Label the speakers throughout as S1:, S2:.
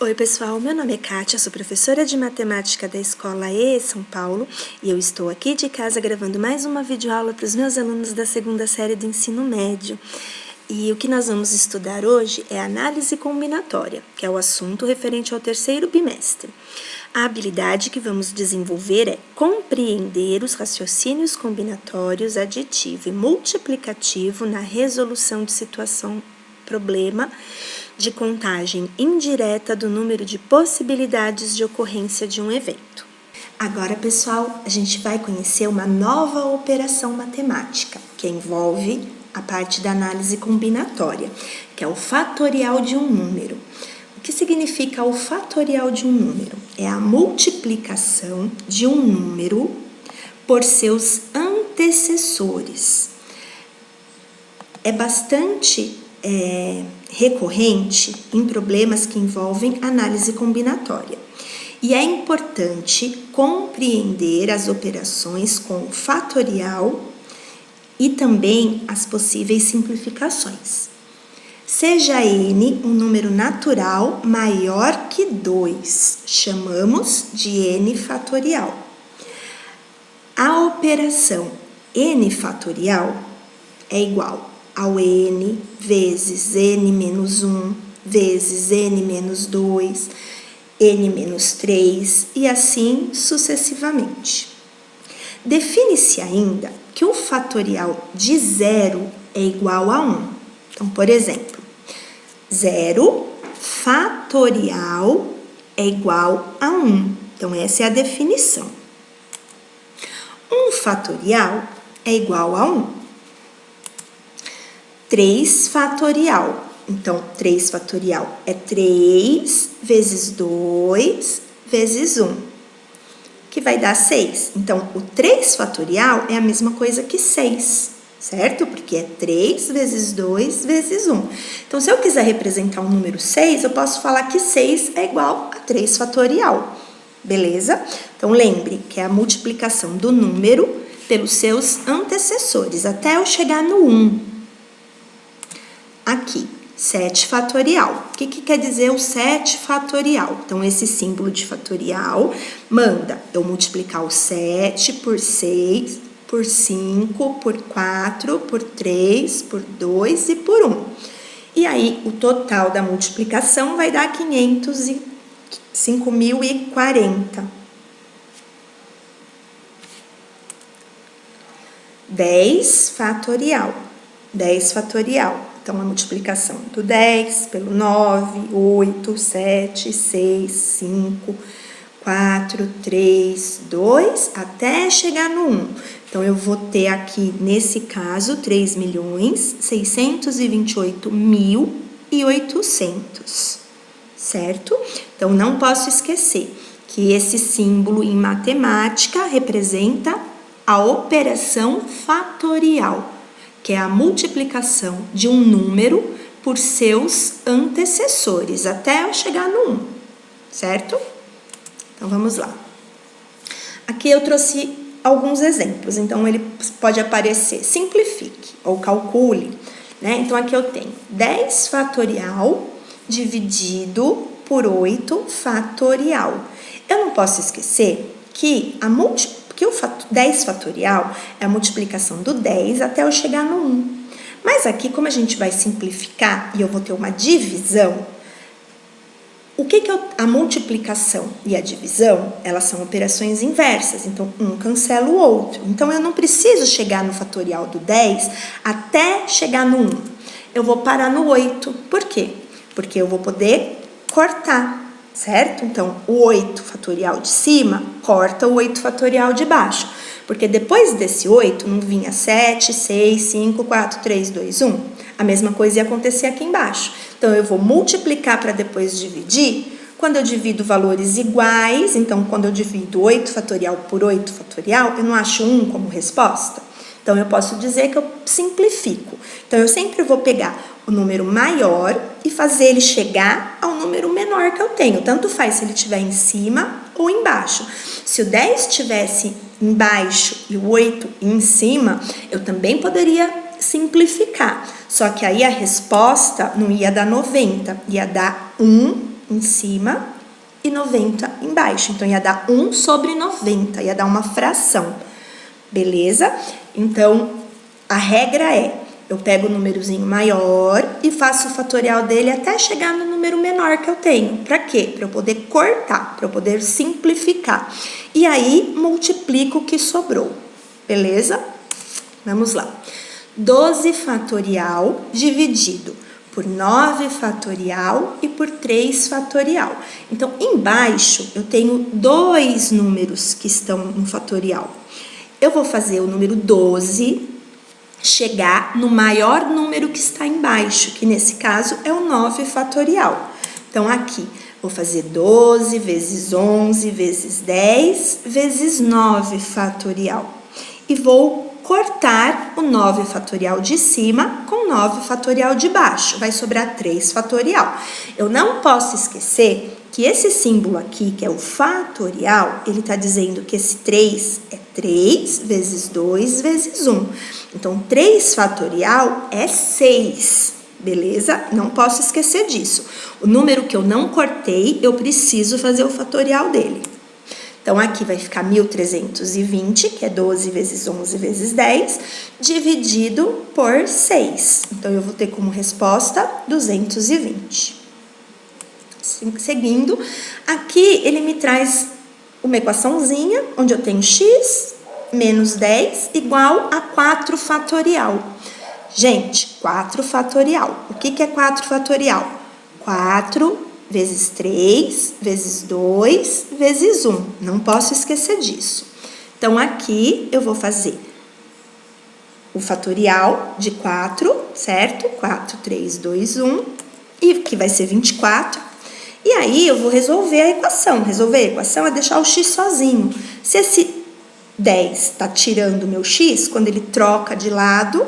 S1: Oi pessoal, meu nome é Kátia, sou professora de matemática da Escola E São Paulo e eu estou aqui de casa gravando mais uma videoaula para os meus alunos da segunda série do ensino médio. E o que nós vamos estudar hoje é análise combinatória, que é o assunto referente ao terceiro bimestre. A habilidade que vamos desenvolver é compreender os raciocínios combinatórios, aditivo e multiplicativo na resolução de situação problema de contagem indireta do número de possibilidades de ocorrência de um evento. Agora, pessoal, a gente vai conhecer uma nova operação matemática, que envolve a parte da análise combinatória, que é o fatorial de um número. O que significa o fatorial de um número? É a multiplicação de um número por seus antecessores. É bastante recorrente em problemas que envolvem análise combinatória. E é importante compreender as operações com o fatorial e também as possíveis simplificações. Seja n um número natural maior que 2, chamamos de n fatorial. A operação n fatorial é igual ao n vezes n menos 1 vezes n menos 2, n menos 3 e assim sucessivamente. Define-se ainda que o fatorial de 0 é igual a 1. Então, por exemplo, 0 fatorial é igual a 1. Então, essa é a definição. 1 fatorial é igual a 1. 3 fatorial. Então, 3 fatorial é 3 vezes 2 vezes 1, que vai dar 6. Então, o 3 fatorial é a mesma coisa que 6, certo? Porque é 3 vezes 2 vezes 1. Então, se eu quiser representar o número 6, eu posso falar que 6 é igual a 3 fatorial, beleza? Então, lembre que é a multiplicação do número pelos seus antecessores, até eu chegar no 1. Aqui, 7 fatorial. O que quer dizer o 7 fatorial? Então, esse símbolo de fatorial manda eu multiplicar o 7 por 6, por 5, por 4, por 3, por 2 e por 1. E aí, o total da multiplicação vai dar 5.040. 10 fatorial. 10 fatorial. Então, a multiplicação do 10 pelo 9, 8, 7, 6, 5, 4, 3, 2, até chegar no 1. Então, eu vou ter aqui, nesse caso, 3.628.800, certo? Então, não posso esquecer que esse símbolo em matemática representa a operação fatorial, que é a multiplicação de um número por seus antecessores, até eu chegar no 1, certo? Então, vamos lá. Aqui eu trouxe alguns exemplos, então ele pode aparecer, simplifique ou calcule, né? Então, aqui eu tenho 10 fatorial dividido por 8 fatorial. Eu não posso esquecer que porque o 10 fatorial é a multiplicação do 10 até eu chegar no 1. Mas aqui, como a gente vai simplificar e eu vou ter uma divisão, a multiplicação e a divisão, elas são operações inversas, então um cancela o outro. Então, eu não preciso chegar no fatorial do 10 até chegar no 1. Eu vou parar no 8. Por quê? Porque eu vou poder cortar, certo? Então, o 8 fatorial de cima corta o 8 fatorial de baixo. Porque depois desse 8, não vinha 7, 6, 5, 4, 3, 2, 1. A mesma coisa ia acontecer aqui embaixo. Então, eu vou multiplicar para depois dividir. Quando eu divido valores iguais, então, quando eu divido 8 fatorial por 8 fatorial, eu não acho 1 como resposta. Então, eu posso dizer que eu simplifico. Então, eu sempre vou pegar o número maior e fazer ele chegar ao número menor que eu tenho. Tanto faz se ele estiver em cima ou embaixo. Se o 10 estivesse embaixo e o 8 em cima, eu também poderia simplificar. Só que aí a resposta não ia dar 90, ia dar 1 em cima e 90 embaixo. Então, ia dar 1 sobre 90, ia dar uma fração. Beleza? Então, a regra é, eu pego o númerozinho maior e faço o fatorial dele até chegar no número menor que eu tenho. Para quê? Para eu poder cortar, para eu poder simplificar. E aí, multiplico o que sobrou. Beleza? Vamos lá. 12 fatorial dividido por 9 fatorial e por 3 fatorial. Então, embaixo, eu tenho dois números que estão no fatorial. Eu vou fazer o número 12 chegar no maior número que está embaixo, que nesse caso é o 9 fatorial. Então, aqui, vou fazer 12 vezes 11 vezes 10 vezes 9 fatorial. E vou cortar o 9 fatorial de cima com 9 fatorial de baixo. Vai sobrar 3 fatorial. Eu não posso esquecer que esse símbolo aqui, que é o fatorial, ele está dizendo que esse 3 é 3 vezes 2 vezes 1. Então, 3 fatorial é 6, beleza? Não posso esquecer disso. O número que eu não cortei, eu preciso fazer o fatorial dele. Então, aqui vai ficar 1.320, que é 12 vezes 11 vezes 10, dividido por 6. Então, eu vou ter como resposta 220. Seguindo, aqui ele me traz uma equaçãozinha, onde eu tenho x menos 10 igual a 4 fatorial. Gente, 4 fatorial. O que é 4 fatorial? 4 vezes 3, vezes 2, vezes 1. Não posso esquecer disso. Então, aqui eu vou fazer o fatorial de 4, certo? 4, 3, 2, 1, e que vai ser 24. E aí, eu vou resolver a equação. Resolver a equação é deixar o x sozinho. Se esse 10 está tirando o meu x, quando ele troca de lado,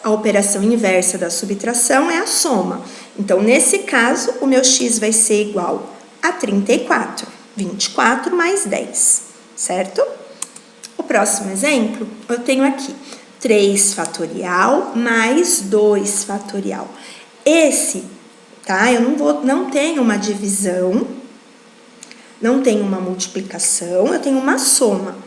S1: a operação inversa da subtração é a soma. Então, nesse caso, o meu x vai ser igual a 34. 24 mais 10, certo? O próximo exemplo, eu tenho aqui 3 fatorial mais 2 fatorial. Esse, tá? Eu não tenho uma divisão, não tenho uma multiplicação, eu tenho uma soma.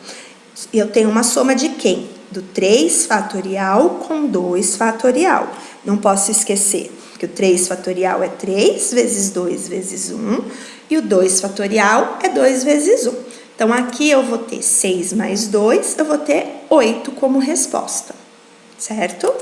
S1: Eu tenho uma soma de quem? Do 3 fatorial com 2 fatorial. Não posso esquecer que o 3 fatorial é 3 vezes 2 vezes 1 e o 2 fatorial é 2 vezes 1. Então, aqui eu vou ter 6 mais 2, eu vou ter 8 como resposta, certo?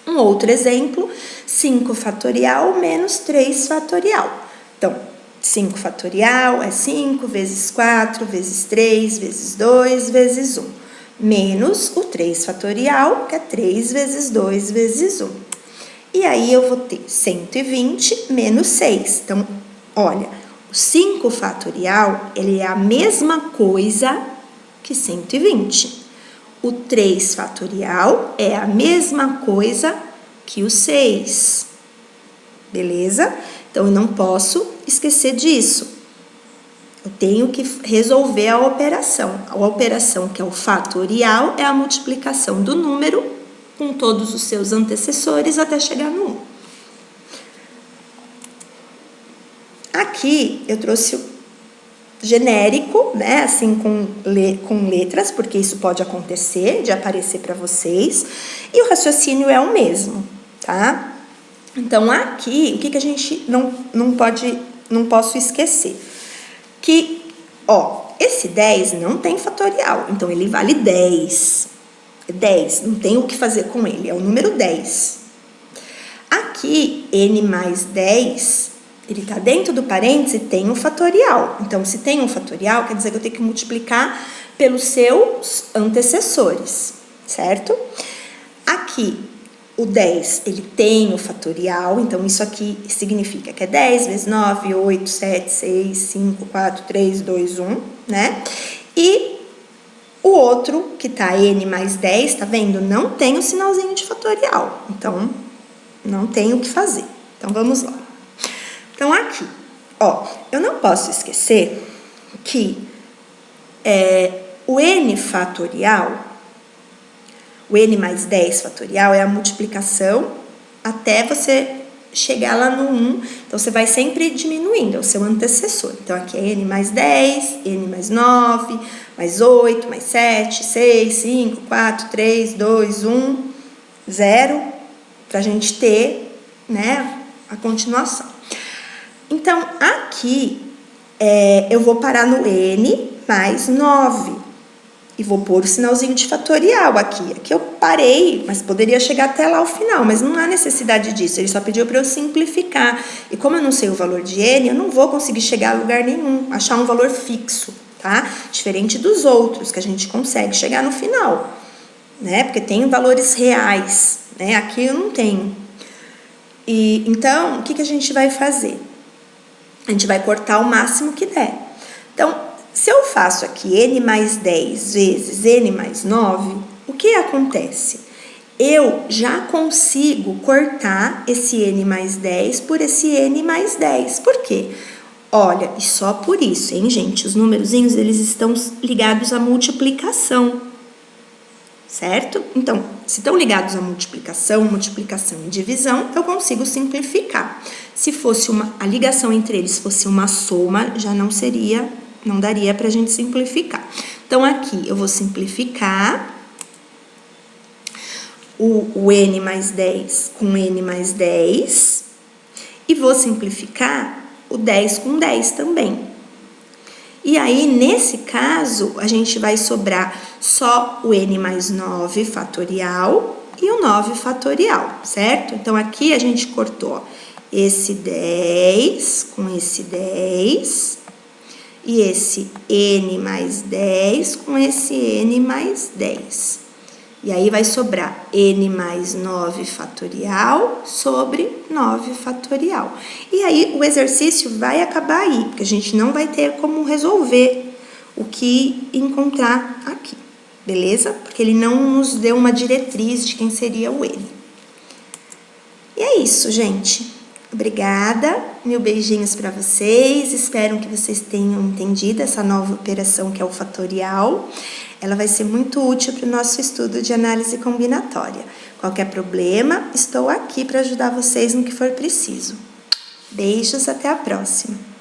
S1: Um outro exemplo, 5 fatorial menos 3 fatorial. Então, 5 fatorial é 5 vezes 4 vezes 3 vezes 2 vezes 1. Menos o 3 fatorial, que é 3 vezes 2 vezes 1. E aí, eu vou ter 120 menos 6. Então, olha, o 5 fatorial, ele é a mesma coisa que 120. O 3 fatorial é a mesma coisa que o 6. Beleza? Então, eu não posso esquecer disso. Eu tenho que resolver a operação. A operação que é o fatorial é a multiplicação do número com todos os seus antecessores até chegar no 1. Aqui eu trouxe o genérico, né, assim com letras, porque isso pode acontecer, de aparecer para vocês, e o raciocínio é o mesmo, tá? Então, aqui, o que a gente não posso esquecer? Que, ó, esse 10 não tem fatorial, então ele vale 10. 10, não tem o que fazer com ele, é o número 10. Aqui, n mais 10, ele está dentro do parêntese e tem um fatorial. Então, se tem um fatorial, quer dizer que eu tenho que multiplicar pelos seus antecessores, certo? Aqui, o 10, ele tem o fatorial, então isso aqui significa que é 10 vezes 9, 8, 7, 6, 5, 4, 3, 2, 1, né? E o outro, que tá n mais 10, tá vendo? Não tem o sinalzinho de fatorial, então não tem o que fazer. Então, vamos lá. Então, aqui, ó, eu não posso esquecer que o n fatorial, o n mais 10 fatorial é a multiplicação até você chegar lá no 1, então você vai sempre diminuindo, é o seu antecessor. Então aqui é n mais 10, n mais 9, mais 8, mais 7, 6, 5, 4, 3, 2, 1, 0, pra gente ter, né, a continuação. Então aqui eu vou parar no n mais 9. E vou pôr o sinalzinho de fatorial aqui. Aqui eu parei, mas poderia chegar até lá ao final, mas não há necessidade disso. Ele só pediu para eu simplificar. E como eu não sei o valor de n, eu não vou conseguir chegar a lugar nenhum, achar um valor fixo, tá? Diferente dos outros, que a gente consegue chegar no final, né? Porque tem valores reais, né? Aqui eu não tenho. E então, o que a gente vai fazer? A gente vai cortar o máximo que der. Então, se eu faço aqui n mais 10 vezes n mais 9, o que acontece? Eu já consigo cortar esse n mais 10 por esse n mais 10. Por quê? Olha, e só por isso, hein, gente? Os numerozinhos, eles estão ligados à multiplicação, certo? Então, se estão ligados à multiplicação e divisão, eu consigo simplificar. Se fosse a ligação entre eles fosse uma soma, já não daria para a gente simplificar. Então, aqui eu vou simplificar o n mais 10 com n mais 10 e vou simplificar o 10 com 10 também. E aí, nesse caso, a gente vai sobrar só o n mais 9 fatorial e o 9 fatorial, certo? Então, aqui a gente cortou, ó, esse 10 com esse 10... E esse n mais 10 com esse n mais 10. E aí vai sobrar n mais 9 fatorial sobre 9 fatorial. E aí o exercício vai acabar aí, porque a gente não vai ter como resolver o que encontrar aqui, beleza? Porque ele não nos deu uma diretriz de quem seria o n. E é isso, gente. Obrigada, mil beijinhos para vocês, espero que vocês tenham entendido essa nova operação que é o fatorial. Ela vai ser muito útil para o nosso estudo de análise combinatória. Qualquer problema, estou aqui para ajudar vocês no que for preciso. Beijos, até a próxima!